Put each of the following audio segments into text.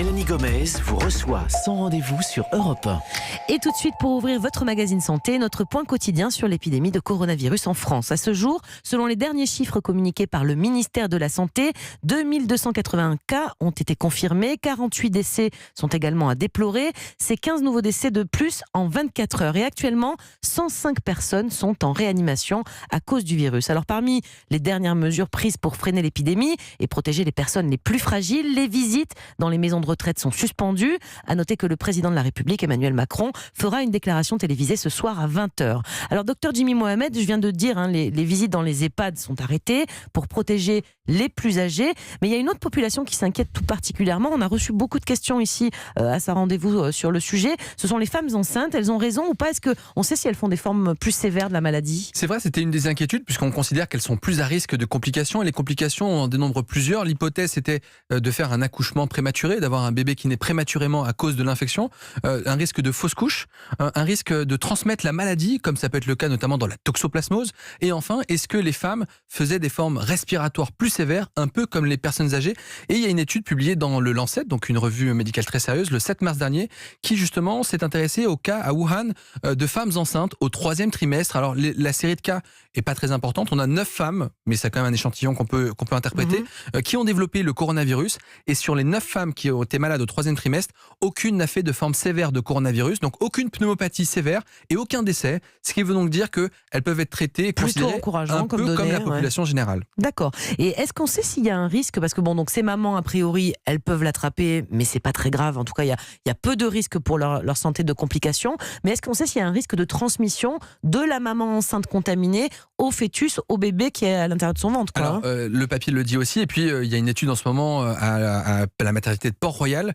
Mélanie Gomez vous reçoit sans rendez-vous sur Europe 1. Et tout de suite, pour ouvrir votre magazine santé, notre point quotidien sur l'épidémie de coronavirus en France. À ce jour, selon les derniers chiffres communiqués par le ministère de la Santé, 2281 cas ont été confirmés, 48 décès sont également à déplorer. C'est 15 nouveaux décès de plus en 24 heures. Et actuellement, 105 personnes sont en réanimation à cause du virus. Alors parmi les dernières mesures prises pour freiner l'épidémie et protéger les personnes les plus fragiles, les visites dans les maisons de retraite sont suspendues. À noter que le président de la République, Emmanuel Macron, fera une déclaration télévisée ce soir à 20h. Alors, docteur Jimmy Mohamed, je viens de dire, les visites dans les EHPAD sont arrêtées pour protéger les plus âgés. Mais il y a une autre population qui s'inquiète tout particulièrement. On a reçu beaucoup de questions ici à sa rendez-vous sur le sujet. Ce sont les femmes enceintes. Elles ont raison ou pas? Est-ce qu'on sait si elles font des formes plus sévères de la maladie? C'est vrai, c'était une des inquiétudes puisqu'on considère qu'elles sont plus à risque de complications. Et les complications, on en dénombre plusieurs. L'hypothèse était de faire un accouchement prématuré, d'avoir un bébé qui naît prématurément à cause de l'infection, un risque de fausse couche, un risque de transmettre la maladie, comme ça peut être le cas notamment dans la toxoplasmose. Et enfin, est-ce que les femmes faisaient des formes respiratoires plus sévères, un peu comme les personnes âgées? Et il y a une étude publiée dans le Lancet, donc une revue médicale très sérieuse, le 7 mars dernier, qui justement s'est intéressée au cas à Wuhan de femmes enceintes au 3e trimestre. Alors la série de cas est pas très importante. On a 9 femmes, mais c'est quand même un échantillon qu'on peut interpréter, qui ont développé le coronavirus. Et sur les 9 femmes qui ont été malades au 3e trimestre, aucune n'a fait de forme sévère de coronavirus, donc aucune pneumopathie sévère et aucun décès, ce qui veut donc dire qu'elles peuvent être traitées et considérées un peu comme la population générale. D'accord. Et est-ce qu'on sait s'il y a un risque? Parce que bon, donc ces mamans, a priori, elles peuvent l'attraper, mais c'est pas très grave. En tout cas, il y a peu de risques pour leur santé de complications. Mais est-ce qu'on sait s'il y a un risque de transmission de la maman enceinte contaminée au fœtus, au bébé qui est à l'intérieur de son ventre, quoi? Alors, le papier le dit aussi. Et puis, il y a une étude en ce moment à la maternité de Port-Royal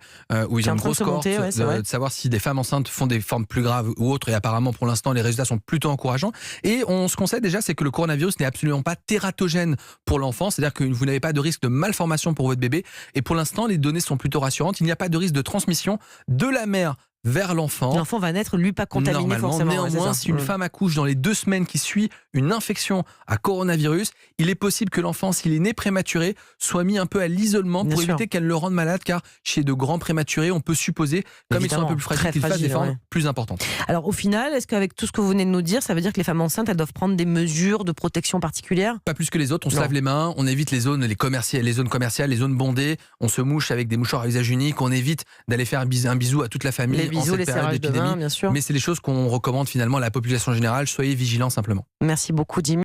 où ils ont une grosse cohorte de savoir si des femmes enceintes font des formes plus graves ou autres. Et apparemment, pour l'instant, les résultats sont plutôt encourageants. Et ce qu'on sait déjà, c'est que le coronavirus n'est absolument pas tératogène pour l'enfant. C'est-à-dire que vous n'avez pas de risque de malformation pour votre bébé. Et pour l'instant, les données sont plutôt rassurantes. Il n'y a pas de risque de transmission de la mère vers l'enfant. L'enfant va naître, lui, pas contaminé forcément. Néanmoins, si une femme accouche dans les 2 semaines qui suivent une infection à coronavirus, il est possible que l'enfant, s'il est né prématuré, soit mis un peu à l'isolement pour éviter qu'elle le rende malade, car chez de grands prématurés, on peut supposer, comme ils sont un peu plus fragiles, qu'ils fassent des formes plus importantes. Alors au final, est-ce qu'avec tout ce que vous venez de nous dire, ça veut dire que les femmes enceintes, elles doivent prendre des mesures de protection particulières? Pas plus que les autres, on se lave les mains, on évite les zones commerciales, les zones bondées, on se mouche avec des mouchoirs à usage unique, on évite d'aller faire un bisou à toute la famille. Les bisous, les serrages de main, bien sûr. Mais c'est les choses qu'on recommande finalement à la population générale. Soyez vigilants simplement. Merci beaucoup, Jimmy.